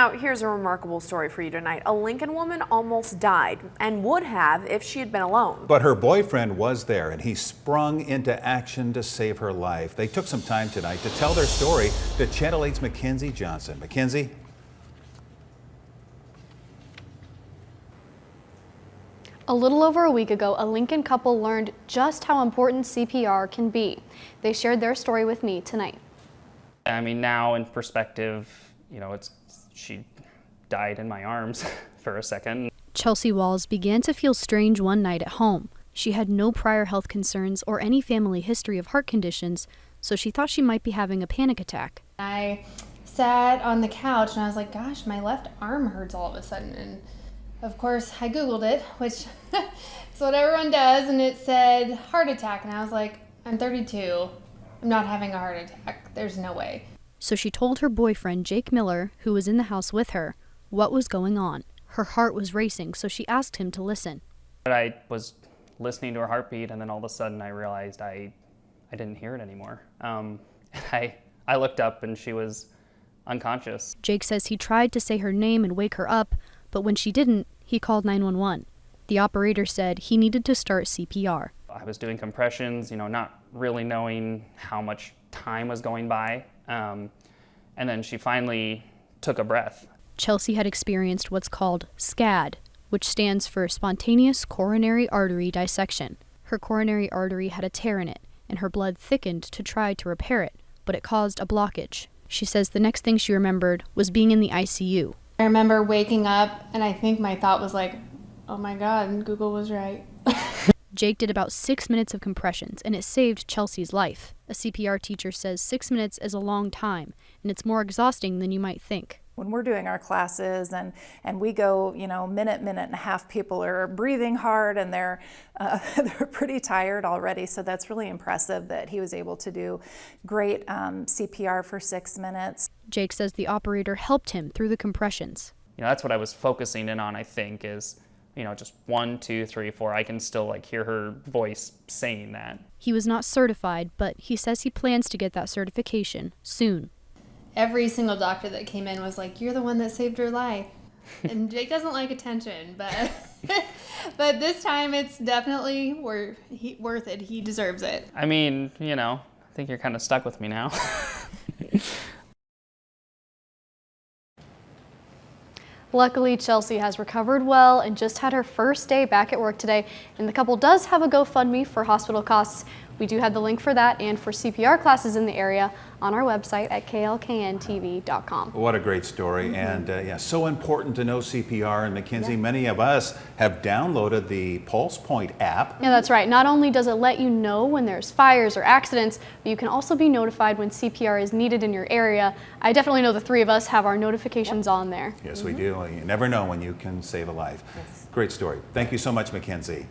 Now, here's a remarkable story for you tonight. A Lincoln woman almost died and would have if she had been alone. But her boyfriend was there and he sprung into action to save her life. They took some time tonight to tell their story to Channel 8's Mackenzie Johnson. Mackenzie? A little over a week ago, a Lincoln couple learned just how important CPR can be. They shared their story with me tonight. I mean, now in perspective, you know, she died in my arms for a second. Chelsea-Walz began to feel strange one night at home. She had no prior health concerns or any family history of heart conditions, so she thought she might be having a panic attack. I sat on the couch and I was like, gosh, my left arm hurts all of a sudden. And of course, I Googled it, which is what everyone does, and it said heart attack. And I was like, I'm 32. I'm not having a heart attack. There's no way. So she told her boyfriend, Jake Miller, who was in the house with her, what was going on. Her heart was racing, so she asked him to listen. But I was listening to her heartbeat, and then all of a sudden I realized I didn't hear it anymore. I looked up and she was unconscious. Jake says he tried to say her name and wake her up, but when she didn't, he called 911. The operator said he needed to start CPR. I was doing compressions, you know, not really knowing how much time was going by. And then she finally took a breath. Chelsea had experienced what's called SCAD, which stands for spontaneous-coronary-artery-dissection. Her coronary artery had a tear in it, and her blood thickened to try to repair it, but it caused a blockage. She says the next thing she remembered was being in the ICU. I remember waking up and I think my thought was like, oh my God, Google was right. Jake did about 6 minutes of compressions, and it saved Chelsea's life. A CPR teacher says 6 minutes is a long time, and it's more exhausting than you might think. When we're doing our classes and we go, you know, minute and a half, people are breathing hard and they're pretty tired already. So that's really impressive that he was able to do great CPR for 6 minutes. Jake says the operator helped him through the compressions. You know, that's what I was focusing in on, I think, is, you know, just 1, 2, 3, 4. I can still hear her voice saying that. He was not certified, but he says he plans to get that certification soon. Every single doctor that came in was like, you're the one that saved her life. And Jake doesn't like attention, but this time it's definitely worth it. He deserves it. I mean, you know, I think you're kind of stuck with me now. Luckily, Chelsea has recovered well and just had her first day back at work today. And the couple does have a GoFundMe for hospital costs. We do have the link for that and for CPR classes in the area on our website at klkntv.com. What a great story. And yeah, so important to know CPR. And Mackenzie, many of us have downloaded the Pulse Point app. Yeah, that's right. Not only does it let you know when there's fires or accidents, but you can also be notified when CPR is needed in your area. I definitely know the three of us have our notifications on there. Yes, we do. You never know when you can save a life. Yes. Great story. Thank you so much, Mackenzie.